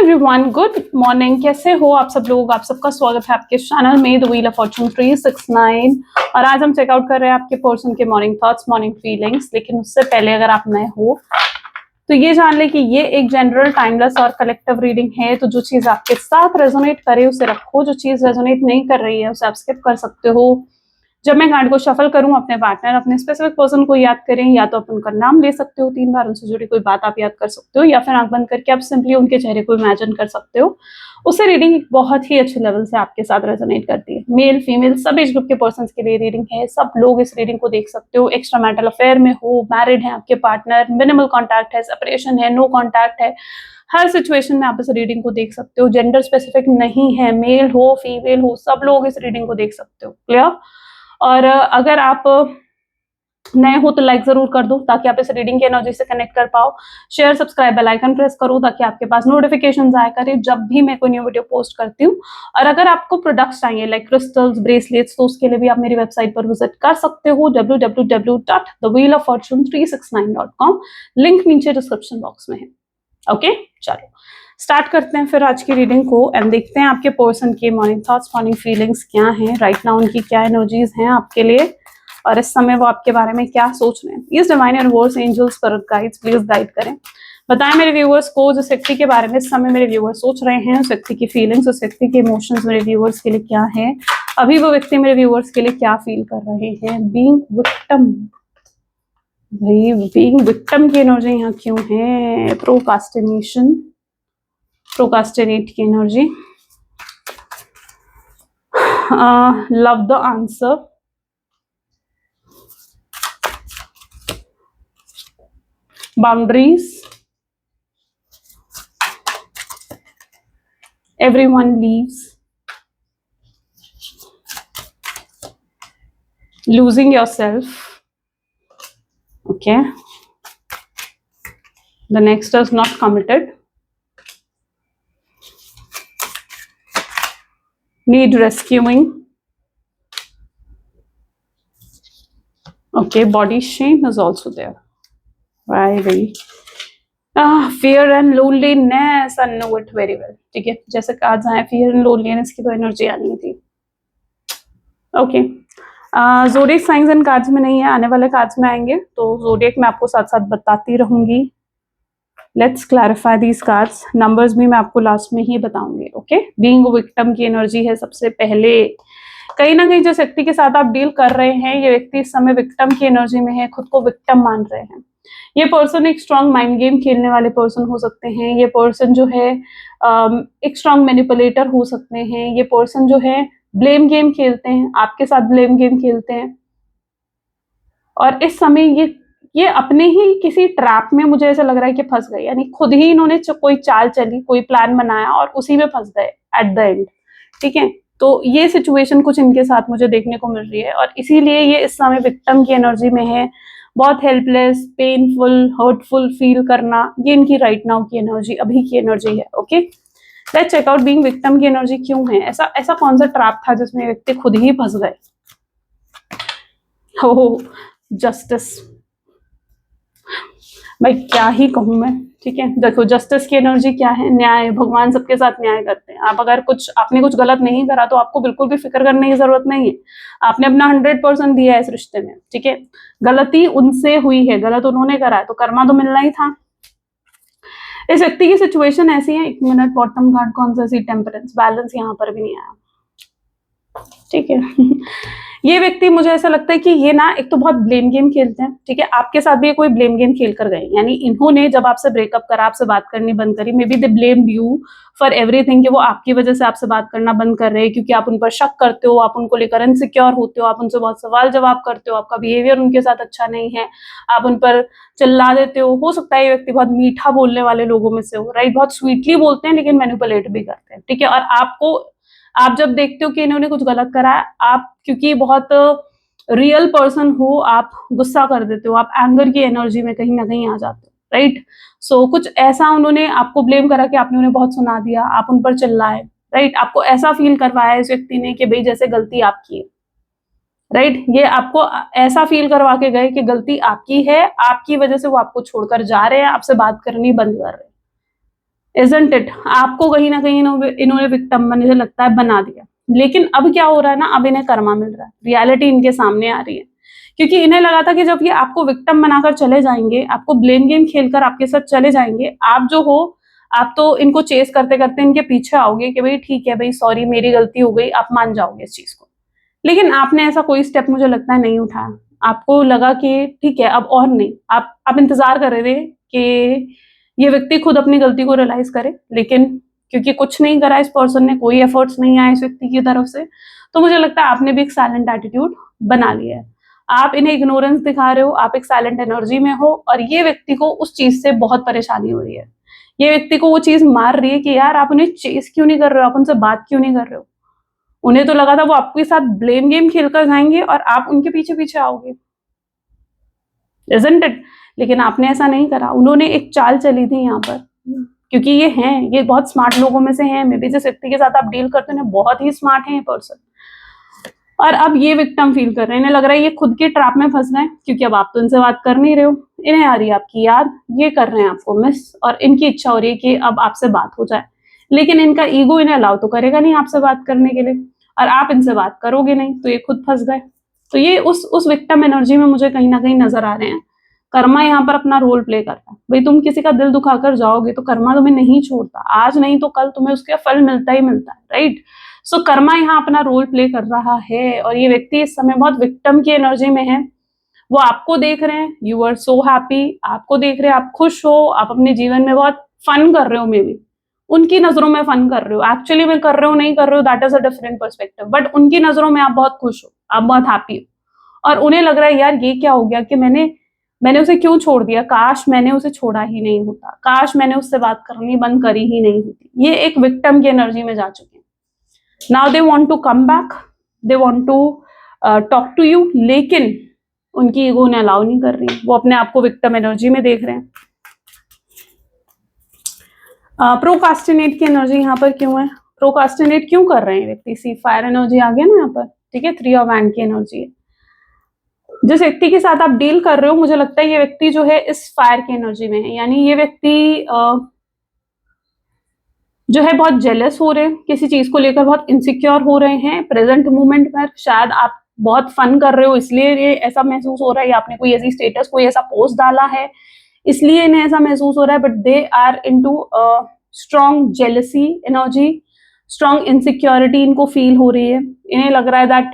Everyone, good morning. कैसे हो आप सब लोग? आप सबका स्वागत है आपके चैनल में द व्हील ऑफ फॉर्चून 369। और आज हम चेकआउट कर रहे हैं आपके पर्सन के मॉर्निंग थॉट्स, मॉर्निंग फीलिंग्स। लेकिन उससे पहले अगर आप नए हो तो ये जान ले कि ये एक जनरल, टाइमलेस और कलेक्टिव रीडिंग है। तो जो चीज आपके साथ रेजोनेट करे उसे रखो, जो चीज रेजोनेट नहीं कर रही है उसे आप स्किप कर सकते हो। जब मैं कार्ड को शफल करूं, अपने पार्टनर, अपने स्पेसिफिक पर्सन को याद करें। या तो आप उनका नाम ले सकते हो 3 बार, उनसे जुड़ी कोई बात आप याद कर सकते हो, या फिर आंख बंद करके आप सिंपली उनके चेहरे को इमेजिन कर सकते हो। उससे रीडिंग एक बहुत ही अच्छे लेवल से आपके साथ रेजोनेट करती है। मेल फीमेल सब एज ग्रुप के पर्सन के लिए रीडिंग है। सब लोग इस रीडिंग को देख सकते हो। एक्स्ट्रा मैरिटल अफेयर में हो, मैरिड है आपके पार्टनर, मिनिमल कॉन्टैक्ट है, सेपरेशन है, नो कॉन्टैक्ट है, हर सिचुएशन में आप इस रीडिंग को देख सकते हो। जेंडर स्पेसिफिक नहीं है, मेल हो फीमेल हो, सब लोग इस रीडिंग को देख सकते हो। क्लियर? और अगर आप नए हो तो लाइक जरूर कर दो ताकि आप इस रीडिंग की एनर्जी से कनेक्ट कर पाओ। Share, subscribe, bell icon press करो ताकि आपके पास नोटिफिकेशन आया करे जब भी मैं कोई न्यू वीडियो पोस्ट करती हूँ। और अगर आपको प्रोडक्ट्स चाहिए लाइक क्रिस्टल्स, ब्रेसलेट्स, तो उसके लिए भी आप मेरी वेबसाइट पर विजिट कर सकते हो www.thewheeloffortune369.com। लिंक नीचे डिस्क्रिप्शन बॉक्स में है। ओके, चलो स्टार्ट करते हैं फिर आज की रीडिंग को एंड देखते हैं आपके पर्सन के मॉर्निंग थॉट्स, मॉर्निंग फीलिंग्स क्या हैं राइट नाउ, उनकी क्या एनर्जीज हैं आपके लिए और इस समय वो आपके बारे में क्या सोच रहे हैं। इस divine universe, angels, spirit guides please guide करें। बताएं मेरे व्यूअर्स को जिस व्यक्ति के बारे में इस समय मेरे व्यूअर्स सोच रहे हैं, उस व्यक्ति की फीलिंग्स, उस व्यक्ति के इमोशंस मेरे व्यूअर्स के लिए क्या है। अभी वो व्यक्ति मेरे व्यूअर्स के लिए क्या फील कर रहे हैं। बीइंग विक्टिम, भाई बीइंग विक्टिम की एनर्जी यहाँ क्यों है। प्रोकास्टिनेशन, प्रोकास्टिनेट की energy. Love the answer, boundaries, everyone leaves, losing yourself. Okay, the next is not committed, need rescuing. Okay, body shame is also there. Very fear and loneliness, I know it very well. ठीक है, जैसे cards आए fear and loneliness की तो energy आनी थी। Okay, zodiac science and cards में नहीं है, आने वाले कार्ड्स में आएंगे तो ज़ोडिएक मैं आपको साथ साथ बताती रहूंगी। Let's clarify these cards. Numbers भी मैं आपको लास्ट में ही बताऊंगी। ओके, बीइंग विक्टिम की एनर्जी है सबसे पहले। कहीं ना कहीं जिस व्यक्ति के साथ आप डील कर रहे हैं, ये व्यक्ति इस समय विक्टिम की एनर्जी में है, खुद को विक्टिम मान रहे हैं। ये पर्सन एक स्ट्रॉन्ग माइंड गेम खेलने वाले पर्सन हो सकते हैं। ये पर्सन जो है एक स्ट्रॉन्ग मैनिपुलेटर हो सकते हैं। ये पर्सन जो है ब्लेम गेम खेलते हैं, आपके साथ ब्लेम गेम खेलते हैं। और इस समय ये अपने ही किसी ट्रैप में मुझे ऐसा लग रहा है कि फंस गए, यानी खुद ही इन्होंने कोई चाल चली, कोई प्लान बनाया और उसी में फंस गए एट द एंड। ठीक है, तो ये सिचुएशन कुछ इनके साथ मुझे देखने को मिल रही है और इसीलिए ये इस समय विक्टिम की एनर्जी में है। बहुत हेल्पलेस, पेनफुल, हर्टफुल फील करना, ये इनकी राइट नाउ की एनर्जी, अभी की एनर्जी है। Okay, let's check out being victim की एनर्जी क्यों है। ऐसा कौन सा ट्रैप था जिसमें व्यक्ति खुद ही फंस गए। हो जस्टिस, भाई क्या ही कहूं मैं। ठीक है, देखो जस्टिस की एनर्जी क्या है, न्याय। भगवान सबके साथ न्याय करते हैं। आप अगर आपने कुछ गलत नहीं करा तो आपको बिल्कुल भी फिक्र करने की जरूरत नहीं है। आपने अपना 100% दिया है इस रिश्ते में। ठीक है, गलती उनसे हुई है, गलत उन्होंने करा है तो कर्मा तो मिलना ही था। इस व्यक्ति की सिचुएशन ऐसी है, 1 मिनट, बॉटम कार्ड कौन सा सी, टेम्परेंस, बैलेंस यहाँ पर भी नहीं आया। ठीक है ये व्यक्ति मुझे ऐसा लगता है कि ये ना एक तो बहुत ब्लेम गेम खेलते हैं। ठीक है, आपके साथ भी कोई ब्लेम गेम खेल कर गए, यानी इन्होंने जब आपसे ब्रेकअप करा, आपसे बात करनी बंद करी, may be they blamed you for everything, कि वो आपकी वजह से आपसे बात करना बंद कर रहे हैं क्योंकि आप उन पर शक करते हो, आप उनको लेकर इनसिक्योर होते हो, आप उनसे बहुत सवाल जवाब करते हो, आपका बिहेवियर उनके साथ अच्छा नहीं है, आप उन पर चिल्ला देते हो सकता है ये व्यक्ति बहुत मीठा बोलने वाले लोगों में से हो, राइट, बहुत स्वीटली बोलते हैं लेकिन मैनिपुलेट भी करते हैं। ठीक है, और आप जब देखते हो कि इन्होंने कुछ गलत करा है, आप क्योंकि बहुत रियल पर्सन हो, आप गुस्सा कर देते हो, आप एंगर की एनर्जी में कहीं ना कहीं आ जाते हो, राइट। सो कुछ ऐसा उन्होंने आपको ब्लेम करा कि आपने उन्हें बहुत सुना दिया, आप उन पर चिल्लाए, राइट। आपको ऐसा फील करवाया इस व्यक्ति ने कि भाई जैसे गलती आपकी है, राइट। ये आपको ऐसा फील करवा के गए कि गलती आपकी है, आपकी वजह से वो आपको छोड़कर जा रहे हैं, आपसे बात करनी बंद कर रहे हैं। Isn't it? आपको कहीं ना कहीं इन्होंने विक्टिम मुझे लगता है बना दिया। लेकिन अब क्या हो रहा है ना, अब इन्हें कर्मा मिल रहा है, रियलिटी इनके सामने आ रही है। क्योंकि इन्हें लगा था कि जब ये आपको विक्टिम बनाकर चले जाएंगे, आपको ब्लेम गेम खेलकर आपके साथ चले जाएंगे, आप जो हो, आप तो इनको चेस करते करते इनके पीछे आओगे कि भाई ठीक है भाई, सॉरी मेरी गलती हो गई, आप मान जाओगे इस चीज को। लेकिन आपने ऐसा कोई स्टेप मुझे लगता है नहीं उठाया। आपको लगा कि ठीक है अब और नहीं, आप इंतजार कर रहे थे कि ये व्यक्ति खुद अपनी गलती को रियलाइज करे, लेकिन क्योंकि कुछ नहीं करा इस पर्सन ने, कोई एफर्ट्स नहीं आए इस व्यक्ति की तरफ से, तो मुझे लगता है आपने भी एक साइलेंट एटीट्यूड बना लिया है। आप इन्हें इग्नोरेंस दिखा रहे हो, आप एक साइलेंट एनर्जी में हो, और ये व्यक्ति को उस चीज से बहुत परेशानी हो रही है। ये व्यक्ति को वो चीज मार रही है कि यार आप उन्हें चेस क्यों नहीं कर रहे हो, आप उनसे बात क्यों नहीं कर रहे हो। उन्हें तो लगा था वो आपके साथ ब्लेम गेम खेलकर जाएंगे और आप उनके पीछे पीछे आओगे, इजंट इट? लेकिन आपने ऐसा नहीं करा। उन्होंने एक चाल चली थी यहाँ पर, क्योंकि ये बहुत स्मार्ट लोगों में से हैं। मे बी जिस व्यक्ति के साथ आप डील करते हैं बहुत ही स्मार्ट है ये पर्सन, और अब ये विक्टिम फील कर रहे हैं। इन्हें लग रहा है ये खुद के ट्रैप में फंस गए, क्योंकि अब आप तो इनसे बात कर नहीं रहे हो, इन्हें आ रही है आपकी याद, ये कर रहे हैं आपको मिस, और इनकी इच्छा हो रही है कि अब आपसे बात हो जाए। लेकिन इनका ईगो इन्हें अलाउ तो करेगा नहीं आपसे बात करने के लिए, और आप इनसे बात करोगे नहीं, तो ये खुद फंस गए। तो ये उस विक्टिम एनर्जी में मुझे कहीं ना कहीं नजर आ रहे हैं। कर्मा यहाँ पर अपना रोल प्ले करता है। भाई तुम किसी का दिल दुखाकर जाओगे तो कर्मा तुम्हें नहीं छोड़ता, आज नहीं तो कल तुम्हें उसका फल मिलता ही मिलता है, राइट? सो कर्मा यहाँ अपना रोल प्ले कर रहा है, और ये व्यक्ति इस समय बहुत विक्टिम की एनर्जी में है। वो आपको देख रहे हैं, यू आर सो हैप्पी, आपको देख रहे हैं, आप खुश हो, आप अपने जीवन में बहुत फन कर रहे हो। मे बी उनकी नजरों में फन कर रहे हो, एक्चुअली में कर रहे हो नहीं कर रहे हो, that is a different perspective, but उनकी नजरों में आप बहुत खुश हो, आप बहुत हैप्पी हो। और उन्हें लग रहा है यार ये क्या हो गया कि मैंने उसे क्यों छोड़ दिया, काश मैंने उसे छोड़ा ही नहीं होता, काश मैंने उससे बात करनी बंद करी ही नहीं होती। ये एक विक्टिम की एनर्जी में जा चुके हैं। Now they want to come back, they want to talk to you, लेकिन उनकी ईगो उन्हें अलाउ नहीं कर रही। वो अपने आप को विक्टिम एनर्जी में देख रहे हैं। प्रोकास्टिनेट की एनर्जी यहाँ पर क्यों है? प्रोकास्टिनेट क्यों कर रहे हैं व्यक्ति? सी फायर एनर्जी आ गया ना यहाँ पर, ठीक है, 3 ऑफ हैंड की एनर्जी है। जिस व्यक्ति के साथ आप डील कर रहे हो, मुझे लगता है ये व्यक्ति जो है इस फायर की एनर्जी में है, यानी ये व्यक्ति जो है बहुत जेलस हो रहे हैं, किसी चीज को लेकर बहुत इनसिक्योर हो रहे हैं प्रेजेंट मोमेंट पर। शायद आप बहुत फन कर रहे हो, इसलिए ये ऐसा महसूस हो रहा है, या आपने कोई ऐसी स्टेटस, कोई ऐसा पोस्ट डाला है, इसलिए इन्हें ऐसा महसूस हो रहा है। But they are into strong jealousy energy, strong insecurity इनको फील हो रही है। इन्हें लग रहा है दैट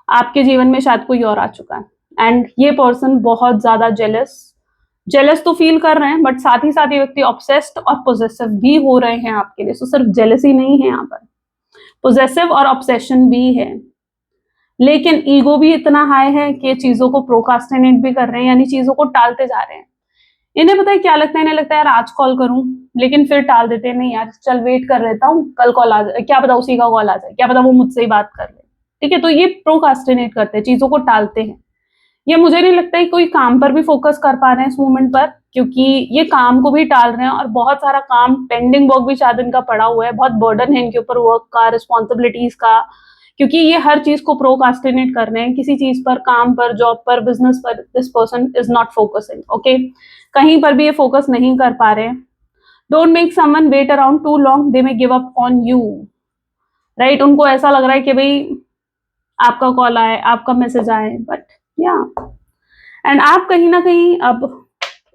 आपके जीवन में शायद कोई और आ चुका है, एंड ये पर्सन बहुत ज्यादा जेलस तो फील कर रहे हैं, बट साथ ही साथ ये व्यक्ति ऑब्सेस्ड और पोजेसिव भी हो रहे हैं आपके लिए। सो सिर्फ जेलसी नहीं है यहाँ पर, पोजेसिव और ऑब्सेशन भी है। लेकिन ईगो भी इतना हाई है कि चीजों को प्रोकास्टिनेट भी कर रहे हैं, यानी चीजों को टालते जा रहे हैं। इन्हें पता है क्या लगता है? इन्हें लगता है यार आज कॉल करूं, लेकिन फिर टाल देते हैं, नहीं यार चल वेट कर लेता हूँ, कल कॉल आ जाए, क्या पता उसी का कॉल आ जाए, क्या पता वो मुझसे ही बात कर ले, ठीक है? तो ये प्रोकास्टिनेट करते हैं, चीजों को टालते हैं। ये मुझे नहीं लगता है कोई काम पर भी फोकस कर पा रहे हैं इस मोमेंट पर, क्योंकि ये काम को भी टाल रहे हैं, और बहुत सारा काम पेंडिंग वर्क भी शायद इनका पड़ा हुआ है, बहुत बर्डन है इनके ऊपर वर्क का, रिस्पॉन्सिबिलिटीज का, क्योंकि ये हर चीज को प्रोकास्टिनेट कर रहे हैं, किसी चीज पर, काम पर, जॉब पर, बिजनेस पर। This person is not focusing, okay? कहीं पर भी ये फोकस नहीं कर पा रहे हैं। Don't make someone wait around too long, they may give up on you, right? उनको ऐसा लग रहा है कि भाई आपका कॉल आए, आपका मैसेज आए, बट या एंड आप कहीं ना कहीं अब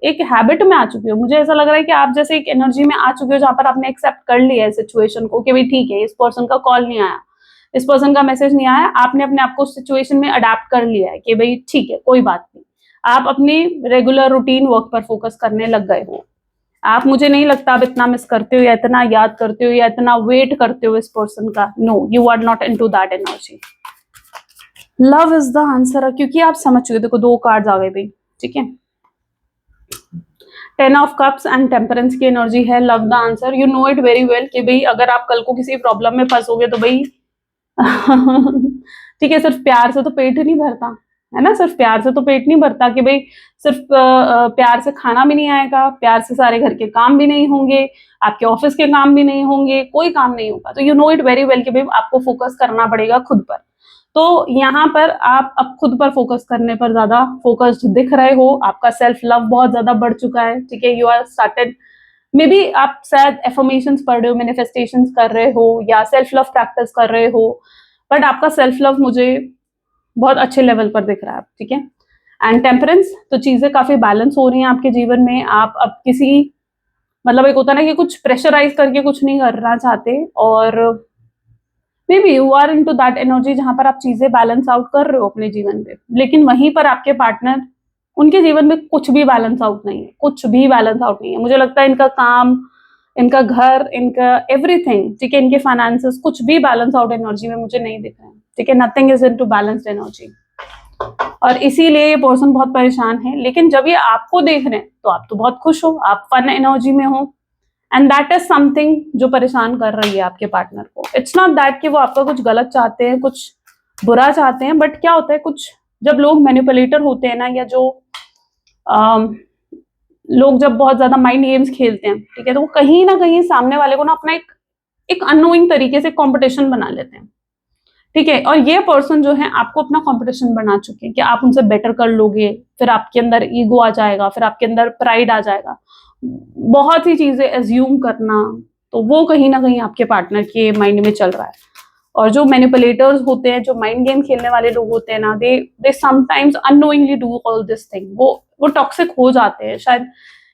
एक हैबिट में आ चुके हो। मुझे ऐसा लग रहा है कि आप जैसे एक एनर्जी में आ चुके हो जहां पर आपने एक्सेप्ट कर लिया है सिचुएशन को कि भाई ठीक है, इस पर्सन का कॉल नहीं आया, इस पर्सन का मैसेज नहीं आया, आपने अपने आप को सिचुएशन में अडेप्ट कर लिया है कि भाई ठीक है कोई बात नहीं। आप अपनी रेगुलर रूटीन वर्क पर फोकस करने लग गए हो। आप, मुझे नहीं लगता आप इतना मिस करते हो, या इतना याद करते हो, या इतना वेट करते हो इस पर्सन का। No, you are not into that energy. Love is the answer, क्योंकि आप समझ चुके। देखो 2 कार्ड्स आ गए भाई, ठीक है? 10 ऑफ कप्स एंड टेम्परेंस की एनर्जी है। Love the answer, you know it very well कि भाई अगर आप कल को किसी प्रॉब्लम में फंसोगे तो भाई ठीक है, सिर्फ प्यार से तो पेट नहीं भरता है ना, सिर्फ प्यार से तो पेट नहीं भरता कि भाई सिर्फ प्यार से खाना भी नहीं आएगा, प्यार से सारे घर के काम भी नहीं होंगे, आपके ऑफिस के काम भी नहीं होंगे, कोई काम नहीं होगा। तो you know it very well कि भाई आपको फोकस करना पड़ेगा खुद पर। तो यहाँ पर आप अब खुद पर फोकस करने पर ज्यादा फोकस्ड दिख रहे हो, आपका सेल्फ लव बहुत ज्यादा बढ़ चुका है, ठीक है? You are started maybe आप शायद एफर्मेशंस पढ़ रहे हो, मैनिफेस्टेशंस कर रहे हो या सेल्फ लव प्रैक्टिस कर रहे हो, बट आपका सेल्फ लव मुझे बहुत अच्छे लेवल पर दिख रहा है, ठीक है। एंड टेम्परेंस, तो चीजें काफी बैलेंस हो रही हैं आपके जीवन में। आप अब किसी मतलब एक होता है ना कि कुछ प्रेशराइज करके कुछ नहीं करना चाहते, और maybe you are into that energy जहां पर आप चीजें बैलेंस आउट कर रहे हो अपने जीवन में, लेकिन वहीं पर आपके पार्टनर, उनके जीवन में कुछ भी बैलेंस आउट नहीं है, कुछ भी बैलेंस आउट नहीं है। मुझे लगता है इनका काम, इनका घर, इनका एवरीथिंग, ठीक है, इनके फाइनेंसेस, कुछ भी बैलेंस आउट एनर्जी में मुझे नहीं दिख रहे हैं, ठीक है। Nothing is into balanced energy, और इसीलिए ये पर्सन बहुत परेशान है। लेकिन जब ये आपको देख रहे हैं तो आप तो बहुत खुश हो, आप फन एनर्जी में हो, एंड दैट इज समथिंग जो परेशान कर रही है आपके पार्टनर को। इट्स नॉट दैट कि वो आपका कुछ गलत चाहते हैं, कुछ बुरा चाहते हैं, बट क्या होता है, कुछ जब लोग मैनिपुलेटर होते हैं ना, या जो लोग जब बहुत ज्यादा माइंड गेम्स खेलते हैं, ठीक है, तो वो कहीं ना कहीं सामने वाले को ना अपना एक अननोइंग तरीके से कंपटीशन बना लेते हैं, ठीक है। और ये पर्सन जो है आपको अपना कंपटीशन बना चुके हैं कि आप उनसे बेटर कर लोगे, फिर आपके अंदर ईगो आ जाएगा, फिर आपके अंदर प्राइड आ जाएगा, बहुत ही चीजें एज्यूम करना, तो वो कहीं ना कहीं आपके पार्टनर के माइंड में चल रहा है। और जो मैनिपुलेटर्स होते हैं, जो माइंड गेम खेलने वाले लोग होते हैं ना, they sometimes unknowingly do all this thing. वो टॉक्सिक हो जाते हैं। शायद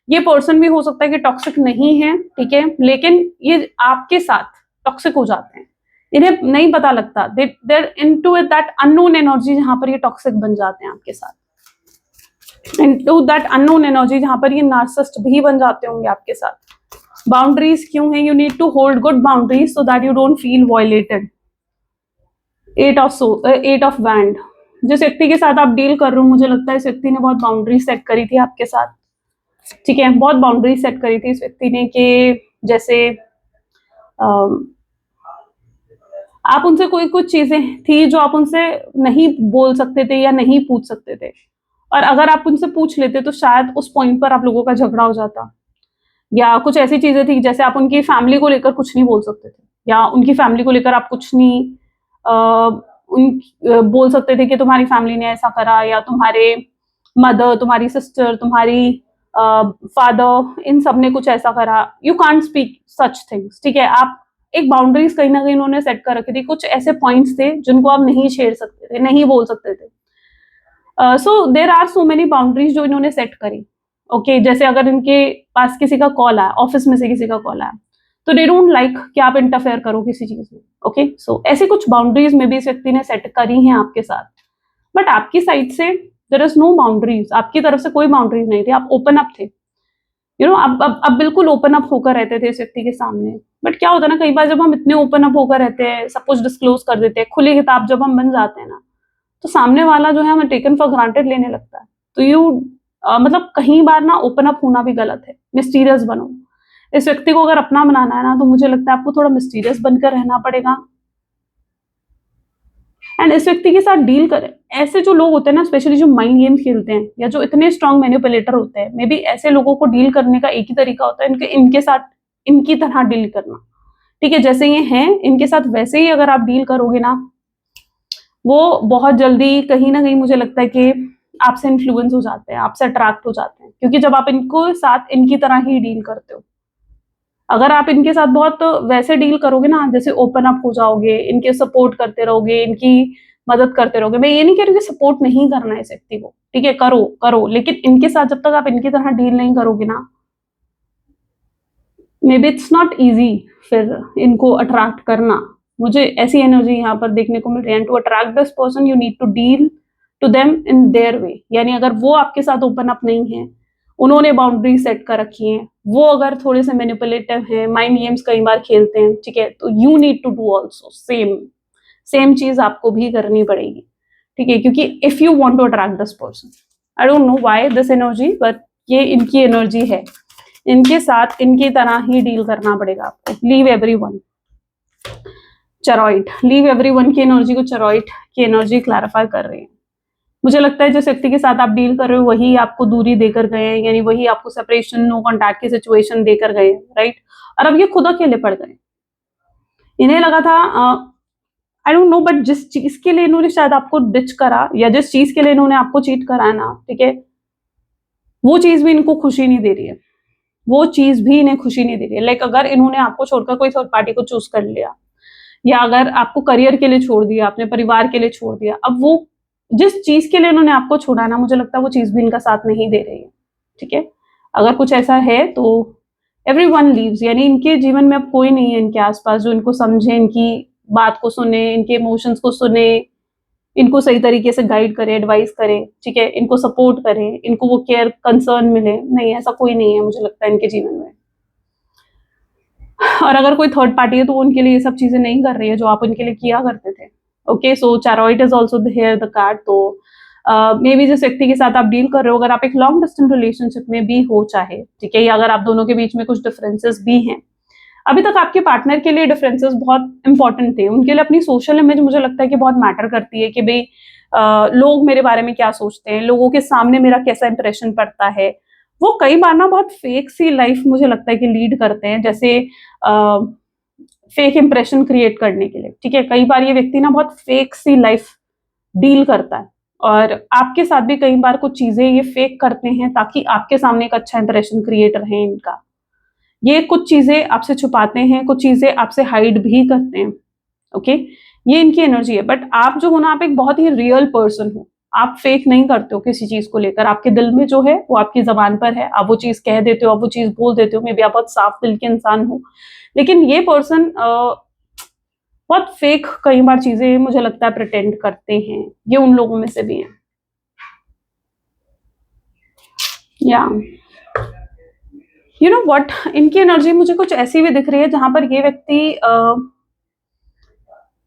ये पर्सन भी हो सकता है कि टॉक्सिक नहीं है, ठीक है, लेकिन ये आपके साथ टॉक्सिक हो जाते हैं, इन्हें नहीं पता लगता। देर इनटू दैट अननोन एनर्जी जहां पर ये टॉक्सिक बन जाते हैं आपके साथ, इनटू दैट अननोन एनर्जी जहां पर ये नार्सिसिस्ट भी बन जाते होंगे आपके साथ। बाउंड्रीज क्यों है? You need to hold good boundaries so that you don't feel violated. Eight of wand, जिस व्यक्ति के साथ आप डील कर रहे हो, मुझे लगता है इस व्यक्ति ने बहुत बाउंड्री सेट करी थी आपके साथ, ठीक है, बहुत बाउंड्री सेट करी थी इस व्यक्ति ने, कि जैसे आप उनसे कोई कुछ चीजें थी जो आप उनसे नहीं बोल सकते थे या नहीं पूछ सकते थे, और अगर आप उनसे पूछ लेते तो शायद उस पॉइंट पर आप लोगों का झगड़ा हो जाता, या कुछ ऐसी चीजें थी जैसे आप उनकी फैमिली को लेकर कुछ नहीं बोल सकते थे, या उनकी फैमिली को लेकर आप कुछ नहीं बोल सकते थे कि तुम्हारी फैमिली ने ऐसा करा, या तुम्हारे मदर, तुम्हारी सिस्टर, तुम्हारी फादर, इन सब ने कुछ ऐसा करा। You can't speak such things, ठीक है। आप एक बाउंड्रीज कहीं ना कहीं उन्होंने सेट कर रखी थी, कुछ ऐसे पॉइंट्स थे जिनको आप नहीं छेड़ सकते थे, नहीं बोल सकते थे। So there are so many boundaries जो इन्होंने सेट करी, ओके। जैसे अगर इनके पास किसी का कॉल आया, ऑफिस में से किसी का कॉल आया, तो दे डोंट लाइक कि आप इंटरफेयर करो किसी चीज में, ओके। सो ऐसी कुछ बाउंड्रीज में भी इस व्यक्ति ने सेट करी हैं आपके साथ, बट आपकी साइड से देयर इज नो बाउंड्रीज, आपकी तरफ से कोई बाउंड्रीज नहीं थी, आप ओपन अप थे, यू नो, अब बिल्कुल ओपन अप होकर रहते थे इस व्यक्ति के सामने। बट क्या होता है ना, कई बार जब हम इतने ओपन अप होकर रहते हैं, सब कुछ डिस्क्लोज कर देते हैं, खुली किताब जब हम बन जाते हैं ना, तो सामने वाला जो है हमें टेकन फॉर ग्रांटेड लेने लगता है। तो मतलब कहीं बार ना ओपन अप होना भी गलत है, मिस्टीरियस बनो। इस व्यक्ति को अगर अपना बनाना है ना, तो मुझे लगता है आपको थोड़ा मिस्टीरियस बनकर रहना पड़ेगा, एंड इस व्यक्ति के साथ डील करें। ऐसे जो लोग होते हैं ना, स्पेशली जो माइंड गेम्स खेलते हैं या जो इतने स्ट्रॉन्ग मैनिपुलेटर होते हैं, मे बी ऐसे लोगों को डील करने का एक ही तरीका होता है, इनके साथ इनकी तरह डील करना, ठीक है। जैसे ये हैं, इनके साथ वैसे ही अगर आप डील करोगे ना, वो बहुत जल्दी कहीं ना कहीं मुझे लगता है कि आपसे इन्फ्लुएंस हो जाते हैं, आपसे अट्रैक्ट हो जाते हैं, क्योंकि जब आप इनको साथ इनकी तरह ही डील करते हो, अगर आप इनके साथ बहुत वैसे डील करोगे ना, जैसे ओपन अप हो जाओगे, इनके सपोर्ट करते रहोगे, इनकी मदद करते रहोगे। मैं ये नहीं कह रही कि सपोर्ट नहीं करना है इस व्यक्ति को, ठीक है, करो करो, लेकिन इनके साथ जब तक आप इनकी तरह डील नहीं करोगे ना, may be it's not easy फिर इनको अट्रैक्ट करना। मुझे ऐसी एनर्जी यहाँ पर देखने को मिल रही है। To attract this person you need to deal to them in their way, यानी अगर वो आपके साथ ओपन अप नहीं है, उन्होंने बाउंड्री सेट कर रखी है, वो अगर थोड़े से मैनिपुलेटिव हैं, माइंड गेम्स कई बार खेलते हैं, ठीक है, तो you need to do also same चीज आपको भी करनी पड़ेगी, ठीक है, क्योंकि if you want to attract this person, I don't know why this energy, but ये इनकी एनर्जी है, इनके साथ इनकी तरह ही डील करना पड़ेगा आपको। लीव एवरीवन, चरॉइड, लीव एवरीवन की एनर्जी को चरॉइड की एनर्जी क्लैरिफाई कर रही है। मुझे लगता है जिस व्यक्ति के साथ आप डील कर रहे हो वही आपको दूरी देकर गए हैं, यानी वही आपको सेपरेशन, नो कॉन्टैक्ट की सिचुएशन देकर गए, राइट। और अब ये खुद अकेले पड़ गए। इन्हें लगा था, आई डोंट नो, बट जिस चीज के लिए इन्होंने शायद आपको डिच करा, या जिस चीज के लिए इन्होंने आपको चीट करा है ना, ठीक है, वो चीज भी इनको खुशी नहीं दे रही है, वो चीज भी इन्हें खुशी नहीं दे रही है। लाइक अगर इन्होंने आपको छोड़कर कोई थर्ड पार्टी को चूज कर लिया, या अगर आपको करियर के लिए छोड़ दिया, अपने परिवार के लिए छोड़ दिया, अब वो जिस चीज के लिए उन्होंने आपको छोड़ा ना, मुझे लगता है वो चीज भी इनका साथ नहीं दे रही है। ठीक है, अगर कुछ ऐसा है तो एवरीवन लीव्स, यानी इनके जीवन में अब कोई नहीं है इनके आसपास जो इनको समझे, इनकी बात को सुने, इनके इमोशंस को सुने, इनको सही तरीके से गाइड करे, एडवाइस करे, ठीक है, इनको सपोर्ट करे, इनको वो केयर कंसर्न मिले। नहीं, ऐसा कोई नहीं है मुझे लगता है इनके जीवन में। और अगर कोई थर्ड पार्टी है तो वो उनके लिए ये सब चीजें नहीं कर रही है जो आप उनके लिए किया करते थे। Okay, so chariot is also here the card. तो मे बी जिस व्यक्ति के साथ आप डील कर रहे हो, अगर आप एक लॉन्ग डिस्टेंस रिलेशनशिप में भी हो चाहे, ठीक है, या अगर आप दोनों के बीच में कुछ डिफरेंसेस भी हैं, अभी तक आपके पार्टनर के लिए डिफरेंसेस बहुत इंपॉर्टेंट थे। उनके लिए अपनी सोशल इमेज मुझे लगता है कि बहुत मैटर करती है कि भाई लोग मेरे बारे में क्या सोचते हैं, लोगों के सामने मेरा कैसा इंप्रेशन पड़ता है। वो कई बार ना बहुत फेक सी लाइफ मुझे लगता है कि लीड करते हैं, जैसे फेक इंप्रेशन क्रिएट करने के लिए। ठीक है, कई बार ये व्यक्ति ना बहुत फेक सी लाइफ डील करता है, और आपके साथ भी कई बार कुछ चीजें ये फेक करते हैं ताकि आपके सामने एक अच्छा इंप्रेशन क्रिएट रहे इनका। ये कुछ चीजें आपसे छुपाते हैं, कुछ चीजें आपसे हाइड भी करते हैं। ओके, ये इनकी एनर्जी है। बट आप जो हो ना, आप एक बहुत ही रियल पर्सन हो, आप फेक नहीं करते हो किसी चीज को लेकर। आपके दिल में जो है वो आपकी जबान पर है, आप वो चीज कह देते हो, आप वो चीज बोल देते हो। मे बी आप बहुत साफ दिल के इंसान हो, लेकिन ये पर्सन बहुत फेक कई बार चीजें मुझे लगता है प्रिटेंड करते हैं। ये उन लोगों में से भी है। या यू नो व्हाट, इनकी एनर्जी मुझे कुछ ऐसी भी दिख रही है जहां पर ये व्यक्ति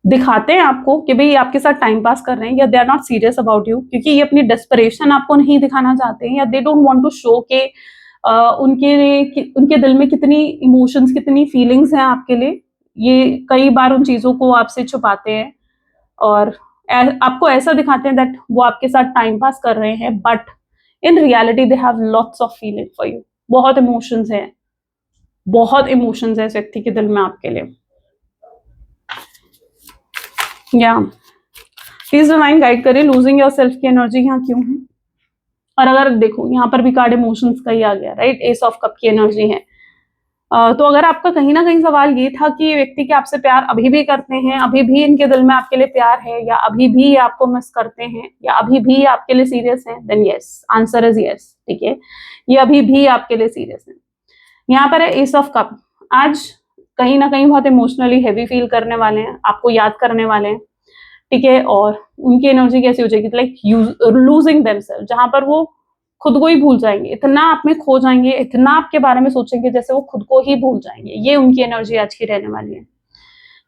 दिखाते हैं आपको कि भाई आपके साथ टाइम पास कर रहे हैं, या they are not serious about you, क्योंकि ये अपनी डेस्परेशन आपको नहीं दिखाना चाहते हैं, या they don't want to show के उनके दिल में कितनी इमोशंस, कितनी फीलिंग्स हैं आपके लिए। ये कई बार उन चीजों को आपसे छुपाते हैं और आपको ऐसा दिखाते हैं दैट वो आपके साथ टाइम पास कर रहे हैं, but in reality they have lots of feeling for you. बहुत इमोशंस हैं, बहुत इमोशंस है इस व्यक्ति के दिल में आपके लिए। या प्लीज डिवाइन गाइड करें, लूजिंग योर सेल्फ की एनर्जी यहाँ क्यों है। और अगर देखो यहाँ पर भी कार्ड इमोशंस का ही आ गया, राइट, एस ऑफ कप की एनर्जी है। तो अगर आपका कहीं ना कहीं सवाल ये था कि ये व्यक्ति के आपसे प्यार अभी भी करते हैं, अभी भी इनके दिल में आपके लिए प्यार है, या अभी भी आपको मिस करते हैं, या अभी भी आपके लिए सीरियस हैं, then yes, answer is yes. ठीक है, ये अभी भी आपके लिए सीरियस है। यहाँ पर है एस ऑफ कप। आज कहीं ना कहीं बहुत इमोशनली हैवी फील करने वाले हैं, आपको याद करने वाले हैं। ठीक है, और उनकी एनर्जी कैसी हो जाएगी, लाइक लूजिंग देमसेल्फ, जहां पर वो खुद को ही भूल जाएंगे, इतना आप में खो जाएंगे, इतना आपके बारे में सोचेंगे जैसे वो खुद को ही भूल जाएंगे। ये उनकी एनर्जी आज की रहने वाली है।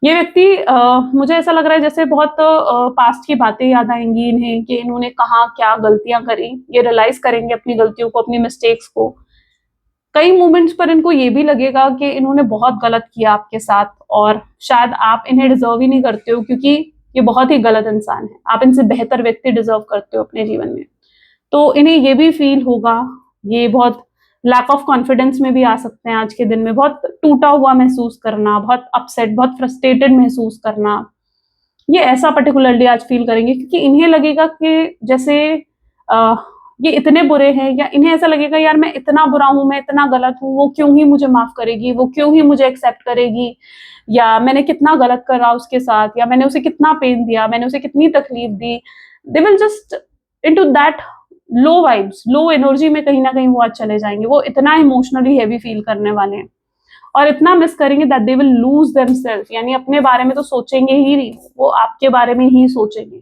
ये व्यक्ति मुझे ऐसा लग रहा है जैसे बहुत पास्ट की बातें याद आएंगी इन्हें कि इन्होंने कहाँ क्या गलतियां करी। ये रियलाइज करेंगे अपनी गलतियों को, अपनी मिस्टेक्स को। कई मोमेंट्स पर इनको ये भी लगेगा कि इन्होंने बहुत गलत किया आपके साथ, और शायद आप इन्हें डिजर्व ही नहीं करते हो, क्योंकि ये बहुत ही गलत इंसान है। आप इनसे बेहतर व्यक्ति डिजर्व करते हो अपने जीवन में। तो इन्हें ये भी फील होगा, ये बहुत लैक ऑफ कॉन्फिडेंस में भी आ सकते हैं आज के दिन में। बहुत टूटा हुआ महसूस करना, बहुत अपसेट, बहुत फ्रस्ट्रेटेड महसूस करना, ये ऐसा पर्टिकुलरली आज फील करेंगे, क्योंकि इन्हें लगेगा कि जैसे ये इतने बुरे हैं, या इन्हें ऐसा लगेगा यार मैं इतना बुरा हूं, मैं इतना गलत हूं, वो क्यों ही मुझे माफ करेगी, वो क्यों ही मुझे एक्सेप्ट करेगी, या मैंने कितना गलत करा उसके साथ, या मैंने उसे कितना पेन दिया, मैंने उसे कितनी तकलीफ दी। They will just into that low vibes, low energy में कहीं ना कहीं वो आज चले जाएंगे। वो इतना इमोशनली हैवी फील करने वाले हैं और इतना मिस करेंगे that they will lose themself, यानी अपने बारे में तो सोचेंगे ही नहीं, वो आपके बारे में ही सोचेंगे।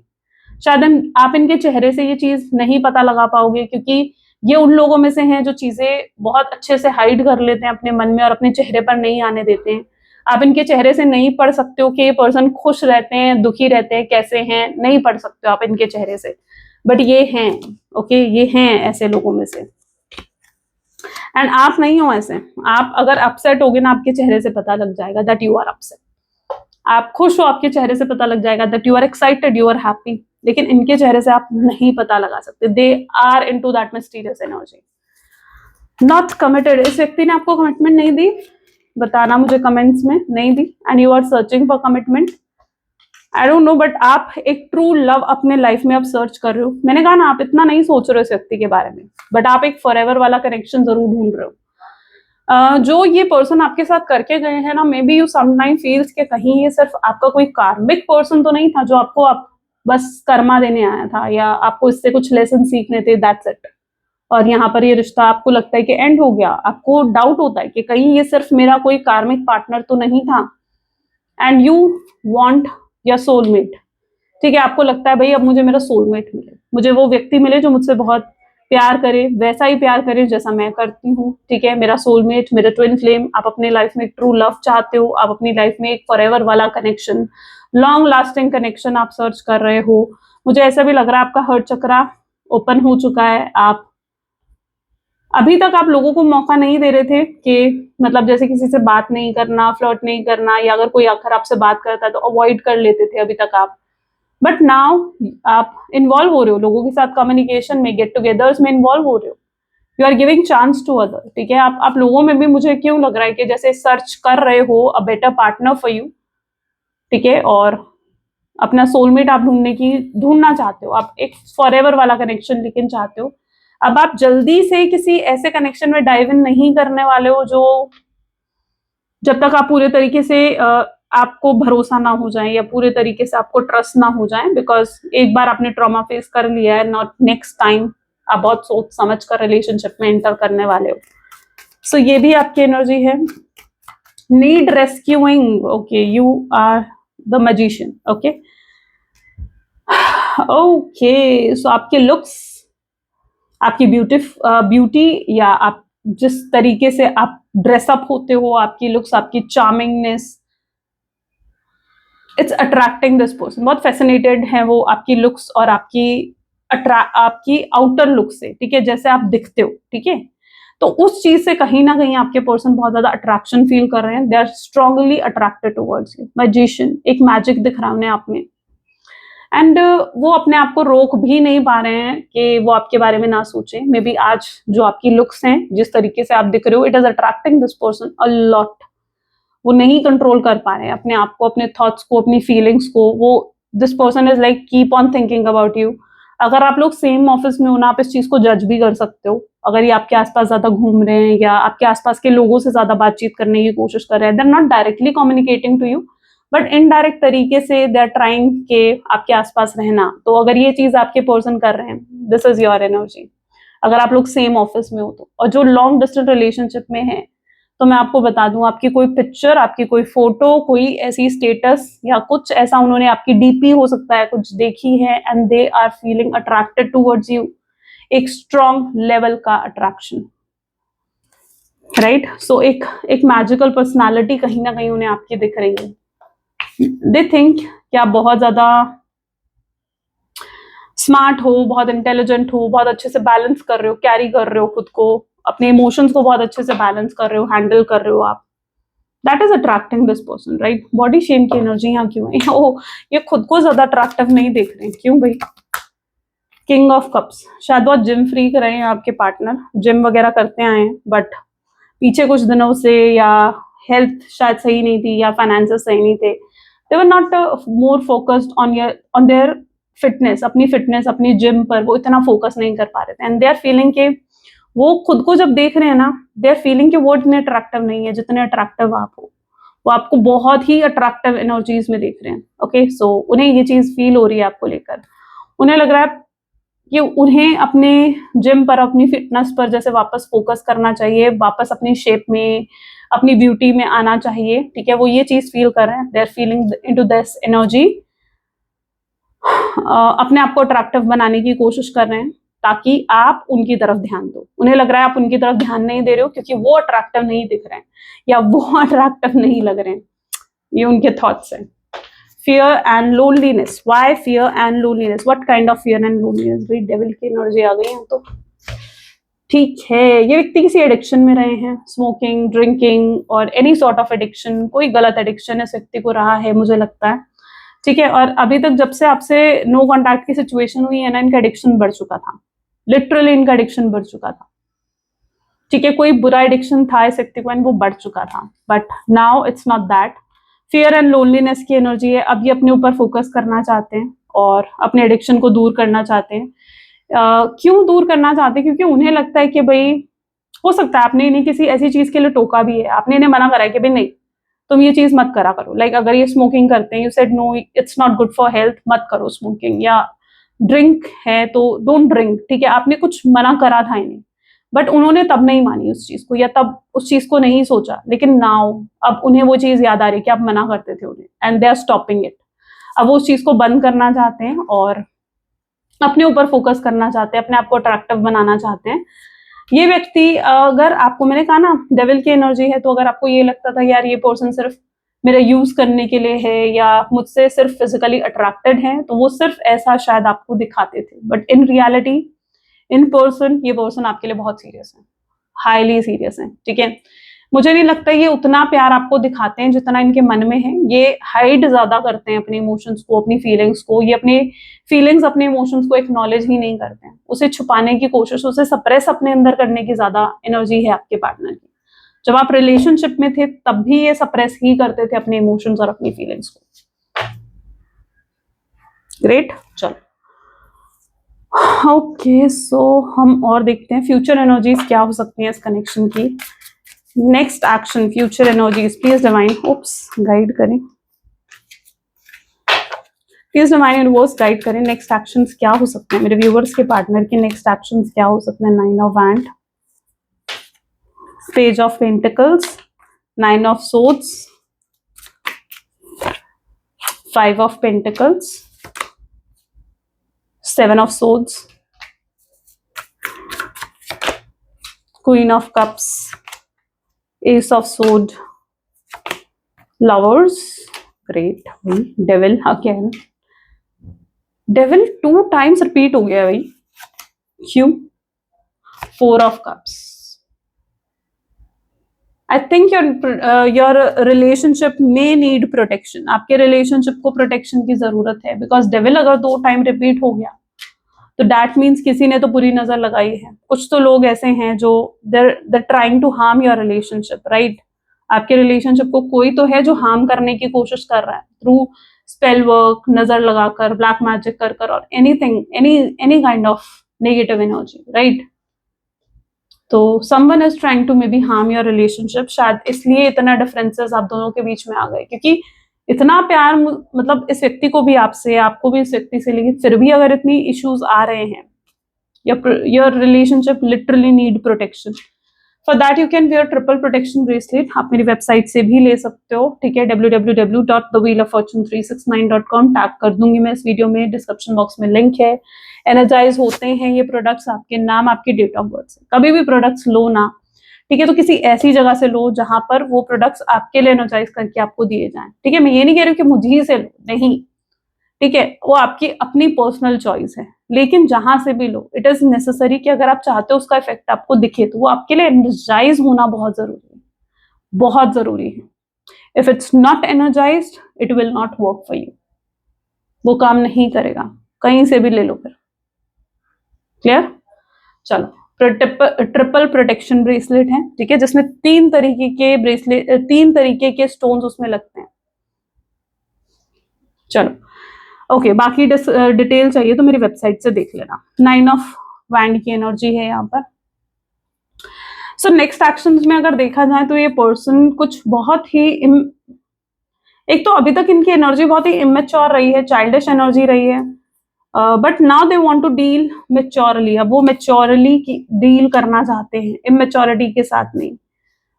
शायद आप इनके चेहरे से ये चीज नहीं पता लगा पाओगे, क्योंकि ये उन लोगों में से हैं जो चीजें बहुत अच्छे से हाइड कर लेते हैं अपने मन में और अपने चेहरे पर नहीं आने देते हैं। आप इनके चेहरे से नहीं पढ़ सकते हो कि ये पर्सन खुश रहते हैं, दुखी रहते हैं, कैसे हैं, नहीं पढ़ सकते हो आप इनके चेहरे से। बट ये हैं, ओके, ये हैं ऐसे लोगों में से। एंड आप नहीं हो ऐसे। आप अगर अपसेट होगे ना, आपके चेहरे से पता लग जाएगा दैट यू आर अपसेट। आप खुश हो, आपके चेहरे से पता लग जाएगा that you are excited, you are happy. लेकिन इनके चेहरे से आप नहीं पता लगा सकते। They are into that mysterious energy, not committed. इस व्यक्ति ने आपको कमिटमेंट नहीं दी, बताना मुझे कमेंट्स में, नहीं दी, and you are searching for commitment. I don't know, but आप एक ट्रू लव अपने लाइफ में आप सर्च कर रहे हो। मैंने कहा ना, आप इतना नहीं सोच रहे हो इस व्यक्ति के बारे में, बट आप एक फॉरएवर वाला कनेक्शन जरूर ढूंढ रहे हो। जो ये पर्सन आपके साथ करके गए हैं ना, may be you sometime feels कि कहीं ये सिर्फ आपका कोई कार्मिक पर्सन तो नहीं था जो आपको आप बस कर्मा देने आया था, या आपको इससे कुछ लेसन सीखने थे, दैट्स इट। और यहाँ पर ये रिश्ता आपको लगता है कि एंड हो गया, आपको डाउट होता है कि कहीं ये सिर्फ मेरा कोई कार्मिक पार्टनर तो नहीं था, and you want your soulmate. ठीक है, आपको लगता है भाई अब मुझे मेरा सोलमेट मिले, मुझे वो व्यक्ति मिले जो मुझसे बहुत प्यार करे, वैसा ही प्यार करे जैसा मैं करती हूँ। ठीक है, मेरा सोलमेट, मेरा ट्विन फ्लेम। आप अपने लाइफ में एक ट्रू लव चाहते हो, आप अपनी लाइफ में एक फॉरएवर वाला कनेक्शन, लॉन्ग लास्टिंग कनेक्शन आप सर्च कर रहे हो। मुझे ऐसा भी लग रहा है आपका हर्ट चक्रा ओपन हो चुका है। आप अभी तक आप लोगों को मौका नहीं दे रहे थे कि मतलब जैसे किसी से बात नहीं करना, फ्लर्ट नहीं करना, या अगर कोई आकर आपसे बात करता है तो अवॉइड कर लेते थे अभी तक आप। बट नाउ आप इन्वॉल्व हो रहे हो लोगों के साथ, कम्युनिकेशन में, गेट टुगेदर्स में इन्वॉल्व हो रहे हो। You are giving chance to other. ठीक है, आप लोगों में भी मुझे क्यों लग रहा है कि जैसे सर्च कर रहे हो a better partner for you. ठीक है, और अपना सोलमेट आप ढूंढना चाहते हो, आप एक फॉरएवर वाला कनेक्शन लेकिन चाहते हो। अब आप जल्दी से किसी ऐसे कनेक्शन में डाइव इन नहीं करने वाले हो जो जब तक आप पूरे तरीके से आपको भरोसा ना हो जाए या पूरे तरीके से आपको ट्रस्ट ना हो जाए, बिकॉज एक बार आपने ट्रॉमा फेस कर लिया है, नॉट नेक्स्ट टाइम आप बहुत सोच समझ कर रिलेशनशिप में एंटर करने वाले हो। सो ये भी आपकी एनर्जी है। Need rescuing, okay, you are the magician. Okay okay, so आपके लुक्स, आपकी ब्यूटी, या आप जिस तरीके से आप ड्रेसअप होते हो, आपकी लुक्स, आपकी चार्मिंगनेस, इट्स अट्रैक्टिंग दिस पर्सन। बहुत फैसिनेटेड है वो आपकी लुक्स और आपकी आउटर लुक से। ठीक है, जैसे आप दिखते हो। ठीक है, तो उस चीज से कहीं ना कहीं आपके पर्सन बहुत ज्यादा अट्रैक्शन फील कर रहे हैं। They are strongly attracted towards you. Magician, एक मैजिक दिख रहा है उन्हें आप में, एंड वो अपने आप को रोक भी नहीं पा रहे हैं कि वो आपके बारे में ना सोचें। मे बी आज जो आपकी लुक्स हैं, जिस तरीके से आप दिख रहे हो, it is attracting this person a lot. वो नहीं कंट्रोल कर पा रहे हैं अपने आप को, अपने थॉट्स को, अपनी फीलिंग्स को। वो this person is like keep on thinking about you. अगर आप लोग सेम ऑफिस में हो ना, आप इस चीज को जज भी कर सकते हो। अगर ये आपके आसपास ज्यादा घूम रहे हैं या आपके आसपास के लोगों से ज्यादा बातचीत करने की कोशिश कर रहे हैं, they are not directly communicating to you, but indirect तरीके से दे आर ट्राइंग के आपके आसपास रहना। तो अगर ये चीज आपके पर्सन कर रहे हैं, दिस इज योर एनर्जी। अगर आप लोग सेम ऑफिस में हो तो, और जो लॉन्ग डिस्टेंस रिलेशनशिप में है, तो मैं आपको बता दूं, आपकी कोई पिक्चर, आपकी कोई फोटो, कोई ऐसी स्टेटस या कुछ ऐसा उन्होंने आपकी डीपी हो सकता है कुछ देखी है, and they are feeling attracted towards you. एक स्ट्रॉन्ग लेवल का अट्रैक्शन, राइट। सो एक मैजिकल पर्सनालिटी कहीं ना कहीं उन्हें आपकी दिख रही है। दे थिंक कि आप बहुत ज्यादा स्मार्ट हो, बहुत इंटेलिजेंट हो, बहुत अच्छे से बैलेंस कर रहे हो, कैरी कर रहे हो खुद को, अपने इमोशंस को बहुत अच्छे से बैलेंस कर रहे हो, हैंडल कर रहे हो आप। That is attracting this person, right. Body shame की एनर्जी यहाँ क्यों है? ओ, ये खुद को ज्यादा अट्रैक्टिव नहीं देख रहे हैं, क्यों भाई? किंग ऑफ कप्स, शायद बहुत जिम फ्रीक रहे हैं आपके पार्टनर, जिम वगैरह करते आए हैं, बट पीछे कुछ दिनों से या हेल्थ शायद सही नहीं थी या फाइनेंसेस सही नहीं थे। They were not more focused on their fitness, अपनी जिम पर वो इतना फोकस नहीं कर पा रहे थे, एंड दे आर फीलिंग के वो खुद को जब देख रहे हैं ना, दे आर फीलिंग कि वो इतने अट्रैक्टिव नहीं है जितने अट्रैक्टिव आप हो। वो आपको बहुत ही अट्रैक्टिव एनर्जीज में देख रहे हैं। ओके, सो उन्हें ये चीज फील हो रही है आपको लेकर। उन्हें लग रहा है कि उन्हें अपने जिम पर, अपनी फिटनेस पर जैसे वापस फोकस करना चाहिए, वापस अपनी शेप में, अपनी ब्यूटी में आना चाहिए। ठीक है, वो ये चीज फील कर रहे हैं, they are feeling into this energy. अपने आप को अट्रैक्टिव बनाने की कोशिश कर रहे हैं ताकि आप उनकी तरफ ध्यान दो। उन्हें लग रहा है आप उनकी तरफ ध्यान नहीं दे रहे हो क्योंकि वो अट्रैक्टिव नहीं दिख रहे हैं या वो अट्रैक्टिव नहीं लग रहे हैं। ये उनके थॉट्स हैं। fear and loneliness, why fear and loneliness, what kind of fear and loneliness? भाई डेविल की एनर्जी आ गई है तो ठीक है। ये व्यक्ति किसी एडिक्शन में रहे हैं, स्मोकिंग, ड्रिंकिंग और एनी सॉर्ट ऑफ एडिक्शन, कोई गलत एडिक्शन इस व्यक्ति को रहा है मुझे लगता है। ठीक है, और अभी तक जब से आपसे नो कॉन्टैक्ट की सिचुएशन हुई है ना, इनका एडिक्शन बढ़ चुका था, लिटरली इनका एडिक्शन बढ़ चुका था। ठीक है, कोई बुरा एडिक्शन था इस व्यक्ति को एंड वो बढ़ चुका था, but now it's not that. Fear and loneliness की एनर्जी है। अब ये अपने ऊपर फोकस करना चाहते हैं और अपने एडिक्शन को दूर करना चाहते हैं। क्यों दूर करना चाहते हैं? क्योंकि उन्हें लगता है कि भाई हो सकता है आपने इन्हें किसी ऐसी चीज के लिए टोका भी है, आपने इन्हें मना करा है कि भाई नहीं तुम ये चीज मत करा करो, लाइक अगर ये स्मोकिंग करते हैं, you said no it's not good for health, मत करो स्मोकिंग, या ड्रिंक है तो डोंट ड्रिंक, ठीक है, आपने कुछ मना करा था इन्हें, बट उन्होंने तब नहीं मानी उस चीज को, या तब उस चीज को नहीं सोचा, लेकिन नाउ अब उन्हें वो चीज याद आ रही कि आप मना करते थे उन्हें, and they are stopping it. अब वो उस चीज को बंद करना चाहते हैं और अपने ऊपर फोकस करना चाहते हैं, अपने आप को अट्रैक्टिव बनाना चाहते हैं। ये व्यक्ति अगर आपको, मैंने कहा ना डेविल की एनर्जी है, तो अगर आपको ये लगता था यार ये पर्सन सिर्फ मेरा यूज करने के लिए है या मुझसे सिर्फ फिजिकली अट्रैक्टेड है, तो वो सिर्फ ऐसा शायद आपको दिखाते थे, but in reality in person ये पर्सन आपके लिए बहुत सीरियस है, हाईली सीरियस है, ठीक है। मुझे नहीं लगता ये उतना प्यार आपको दिखाते हैं जितना इनके मन में है, ये हाइड ज्यादा करते हैं अपने इमोशंस को, अपनी फीलिंग्स को, ये अपने फीलिंग्स अपने इमोशंस को एक्नॉलेज ही नहीं करते हैं, उसे छुपाने की कोशिश, उसे सप्रेस अपने अंदर करने की ज्यादा एनर्जी है आपके पार्टनर की। जब आप रिलेशनशिप में थे तब भी ये सप्रेस ही करते थे अपने इमोशंस और अपनी फीलिंग्स को। ग्रेट, चलो ओके, सो हम और देखते हैं फ्यूचर एनर्जीज क्या हो सकती हैं इस कनेक्शन की। Next action, future energies, please divine ops guide करें, प्लीज डिवाइन यूनिवर्स गाइड करें, नेक्स्ट एक्शंस क्या हो सकते हैं मेरे व्यूअर्स के पार्टनर के, नेक्स्ट एक्शंस क्या हो सकते हैं। 9 of wand, page of pentacles, 9 of swords, 5 of pentacles, 7 of swords, queen of cups, S of sword, lovers, great, devil again, devil 2 times repeat हो गया भाई, क्यों? 4 of cups. I think your relationship में need protection, आपके relationship को protection की जरूरत है, बिकॉज डेविल अगर 2 टाइम रिपीट हो गया तो दैट मीन्स किसी ने तो बुरी नजर लगाई है। कुछ तो लोग ऐसे हैं जो they're trying to harm your relationship, right? आपके रिलेशनशिप को कोई तो है जो हार्म करने की कोशिश कर रहा है थ्रू स्पेल वर्क, नजर लगाकर, ब्लैक मैजिक कर कर, और anything, any kind of negative energy, right? तो someone is trying to maybe harm your relationship, शायद इसलिए इतना डिफरेंसेस आप दोनों के बीच में आ गए, क्योंकि इतना प्यार मतलब इस व्यक्ति को भी आपसे, आपको भी इस व्यक्ति से, लेकिन फिर भी अगर इतनी इश्यूज आ रहे हैं, your relationship literally need protection. For that you can wear triple protection bracelet, आप मेरी वेबसाइट से भी ले सकते हो, ठीक है, www.thewheeloffortune369.com, टैग कर दूंगी मैं इस वीडियो में, डिस्क्रिप्शन बॉक्स में लिंक है। एनर्जाइज होते हैं ये प्रोडक्ट्स आपके नाम, आपके डेट ऑफ बर्थ से। कभी भी प्रोडक्ट्स लो ना, ठीक है, तो किसी ऐसी जगह से लो जहां पर वो प्रोडक्ट्स आपके लिए एनर्जाइज करके आपको दिए जाएं, ठीक है। मैं ये नहीं कह रही हूँ कि मुझे ही से लो, नहीं, ठीक है, वो आपकी अपनी पर्सनल चॉइस है, लेकिन जहां से भी लो, इट इज नेसेसरी कि अगर आप चाहते हो उसका इफेक्ट आपको दिखे तो वो आपके लिए एनर्जाइज होना बहुत जरूरी है, बहुत जरूरी है। If it's not energised it will not work for you, वो काम नहीं करेगा, कहीं से भी ले लो फिर। क्लियर? चलो, ट्रिपल प्रोटेक्शन ब्रेसलेट है, ठीक है, जिसमें 3 तरीके के ब्रेसलेट, 3 तरीके के स्टोन्स उसमें लगते हैं। चलो ओके, बाकी डिटेल चाहिए तो मेरी वेबसाइट से देख लेना। 9 ऑफ वैंड की एनर्जी है यहाँ पर। सो नेक्स्ट एक्शंस में अगर देखा जाए तो ये पर्सन कुछ बहुत ही एक तो अभी तक इनकी एनर्जी बहुत ही इमेच्योर रही है, चाइल्डिश एनर्जी रही है, but now they want to deal maturely. अब वो मेच्योरली डील करना चाहते हैं, इमेच्योरिटी के साथ नहीं।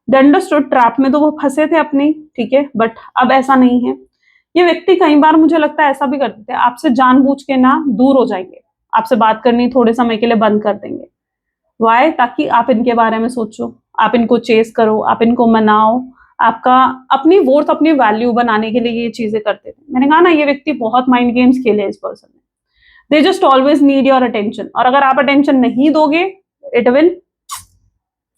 दे अंडरस्टूड, ट्रैप में तो वो फंसे थे अपनी, ठीक है, बट अब ऐसा नहीं है। ये व्यक्ति कई बार मुझे लगता है ऐसा भी करते थे, आपसे जानबूझ के ना दूर हो जाएंगे, आपसे बात करनी थोड़े समय के लिए बंद कर देंगे। वाई? ताकि आप इनके बारे में सोचो, आप इनको चेस करो, आप इनको मनाओ, आपका अपनी वर्थ, अपनी वैल्यू बनाने के लिए ये चीजें करते थे। मैंने कहा ना, ये व्यक्ति बहुत माइंड गेम्स खेले इस पर्सन ने। They just always need your attention, और अगर आप अटेंशन नहीं दोगे इट विल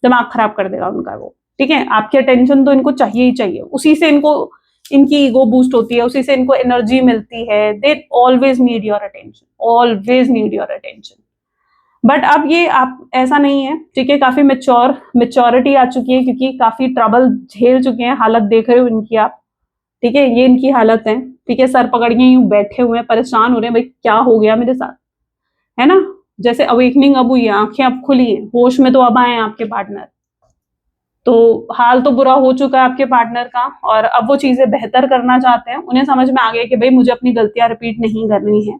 दिमाग खराब कर देगा उनका वो, ठीक है। आपकी अटेंशन तो इनको चाहिए ही चाहिए, उसी से इनको, इनकी ईगो बूस्ट होती है, उसी से इनको एनर्जी मिलती है। They always need your attention, always need your attention. But अब ये आप ऐसा नहीं है, ठीक है, काफी मेच्योरिटी आ चुकी है, क्योंकि काफी ट्रबल झेल चुके हैं। हालत देख रहे हो इनकी आप, ठीक है, ये इनकी हालत है, ठीक है, सर पकड़ के यूं बैठे हुए हैं, परेशान हो रहे हैं, भाई क्या हो गया मेरे साथ, है ना। जैसे अवेकनिंग अब हुई है, आंखें अब खुली है, होश में तो अब आए हैं आपके पार्टनर, तो हाल तो बुरा हो चुका है आपके पार्टनर का, और अब वो चीजें बेहतर करना चाहते हैं। उन्हें समझ में आ गया कि भाई मुझे अपनी गलतियां रिपीट नहीं करनी है।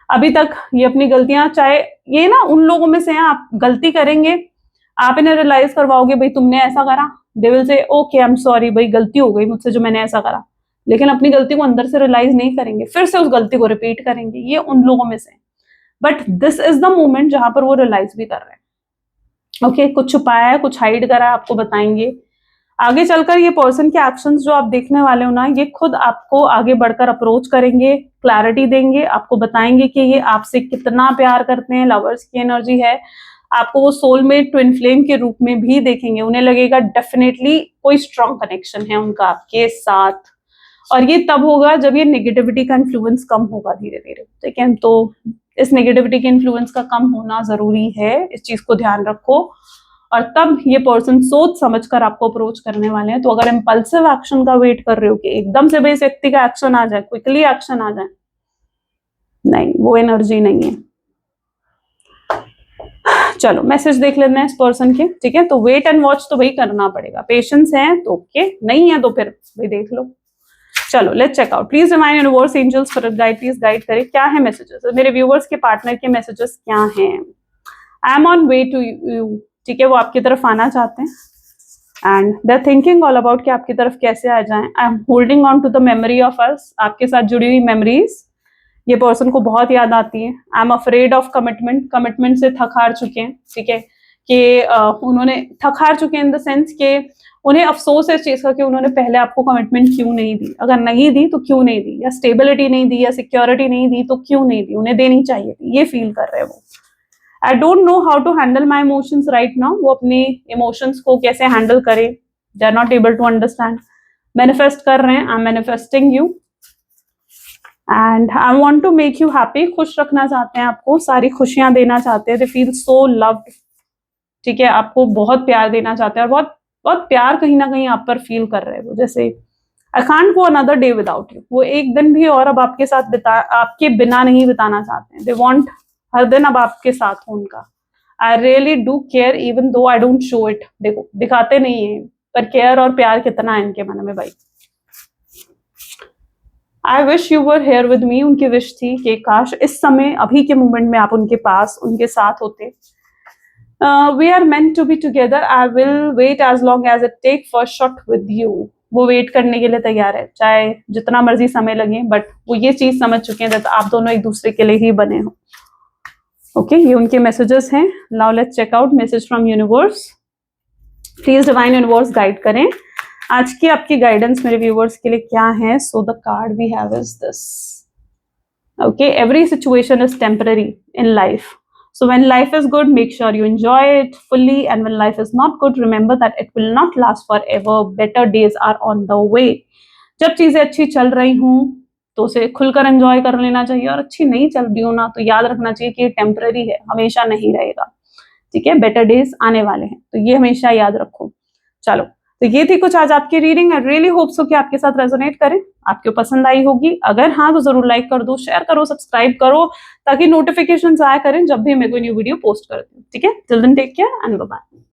अभी तक ये अपनी गलतियां, चाहे ये ना उन लोगों में से हैं, आप गलती करेंगे, आप इन्हें रियलाइज करवाओगे भाई तुमने ऐसा करा, they will say okay I am sorry, भाई गलती हो गई मुझसे जो मैंने ऐसा करा, लेकिन अपनी गलती को अंदर से रियलाइज नहीं करेंगे, फिर से उस गलती को रिपीट करेंगे। ये उन लोगों में से, but this is the moment जहां पर वो रियलाइज भी कर रहे हैं। ओके कुछ छुपाया है, कुछ हाइड करा है, आपको बताएंगे। आगे चलकर ये पर्सन के एक्शंस जो आप देखने वाले हो ना, ये खुद आपको आगे बढ़कर अप्रोच करेंगे, क्लैरिटी देंगे, आपको बताएंगे कि ये आपसे कितना प्यार करते हैं। लवर्स की एनर्जी है, आपको वो सोलमेट ट्विन फ्लेम के रूप में भी देखेंगे। उन्हें लगेगा डेफिनेटली कोई स्ट्रॉन्ग कनेक्शन है उनका आपके साथ, और ये तब होगा जब ये नेगेटिविटी का इन्फ्लुएंस कम होगा धीरे धीरे, ठीक है। तो इस नेगेटिविटी के इन्फ्लुएंस का कम होना जरूरी है, इस चीज को ध्यान रखो। और तब ये पर्सन सोच समझकर आपको अप्रोच करने वाले हैं। तो अगर इम्पल्सिव एक्शन का वेट कर रहे हो कि एकदम से भाई इस व्यक्ति का एक्शन आ जाए, क्विकली एक्शन आ जाए, नहीं, वो एनर्जी नहीं है। चलो मैसेज देख लेते हैं इस पर्सन के, ठीक है। तो वेट एंड वॉच तो भाई करना पड़ेगा, पेशेंस है तो ओके, नहीं है तो फिर भाई देख लो। चलो let's check out. Please remind universe angels for guide, please guide करें क्या है मैसेजेस, मेरे व्यूवर्स के पार्टनर के मैसेजेस क्या हैं। I am on way to you, ठीक है, वो आपकी तरफ आना चाहते हैं and they are thinking all about कि आपकी तरफ कैसे आ जाएं। I am holding on to the memory of us, आपके साथ जुड़ी हुई मेमोरीज ये पर्सन को बहुत याद आती है। I am afraid of commitment, commitment से थक हार चुके हैं, ठीक है, कि उन्होंने थक हार चुके हैं इन द सेंस के उन्हें अफसोस है इस चीज का कि उन्होंने पहले आपको कमिटमेंट क्यों नहीं दी, अगर नहीं दी तो क्यों नहीं दी, या स्टेबिलिटी नहीं दी या सिक्योरिटी नहीं दी तो क्यों नहीं दी, उन्हें देनी चाहिए थी, ये फील कर रहे हैं वो। I don't know how to handle my emotions right now, वो अपने इमोशंस को कैसे हैंडल करें, they are not able to understand. Manifest कर रहे हैं, I am manifesting you and I want to make you happy, खुश रखना चाहते हैं आपको, सारी खुशियां देना चाहते हैं। दे फील सो लव्ड, ठीक है, आपको बहुत प्यार देना चाहते हैं और बहुत बहुत प्यार कहीं ना कहीं आप पर फील कर रहे हैं वो। जैसे I can't go another day without you, वो एक दिन भी और अब आपके साथ आपके बिना नहीं बिताना चाहते हैं। दे वांट हर दिन अब आपके साथ हो उनका। I really do care even though I don't show it, देखो दिखाते नहीं है पर केयर और प्यार कितना है इनके मन में भाई। I wish you were here with me, उनकी विश थी कि काश इस समय अभी के मोमेंट में आप उनके पास उनके साथ होते। We are meant to be together, I will wait as long as it take for shot with you, वो वेट करने के लिए तैयार है चाहे जितना मर्जी समय लगे, बट वो ये चीज समझ चुके हैं आप दोनों एक दूसरे के लिए ही बने हो। ओके ये उनके मैसेजेस हैं। Now let's check out message from universe, please divine universe guide करें आज की आपकी गाइडेंस मेरे व्यूवर्स के लिए क्या है। So the card we have is this, okay, every situation is temporary in life, so when life is good make sure you enjoy it fully, and when life is not good remember that it will not last forever, better days are on the way। जब चीजें अच्छी चल रही हूँ तो उसे खुलकर enjoy कर लेना चाहिए, और अच्छी नहीं चल रही हो ना तो याद रखना चाहिए कि ये टेम्पररी है, हमेशा नहीं रहेगा, ठीक है, बेटर डेज आने वाले हैं, तो ये हमेशा याद रखो। चलो तो ये थी कुछ आज आपकी reading. I really hope so कि आपके साथ रेजोनेट करें, आपको पसंद आई होगी। अगर हाँ तो जरूर लाइक कर दो, शेयर करो, सब्सक्राइब करो, ताकि नोटिफिकेशंस आया करें जब भी मैं कोई न्यू वीडियो पोस्ट करती हूँ, ठीक है। Till then take care and bye bye.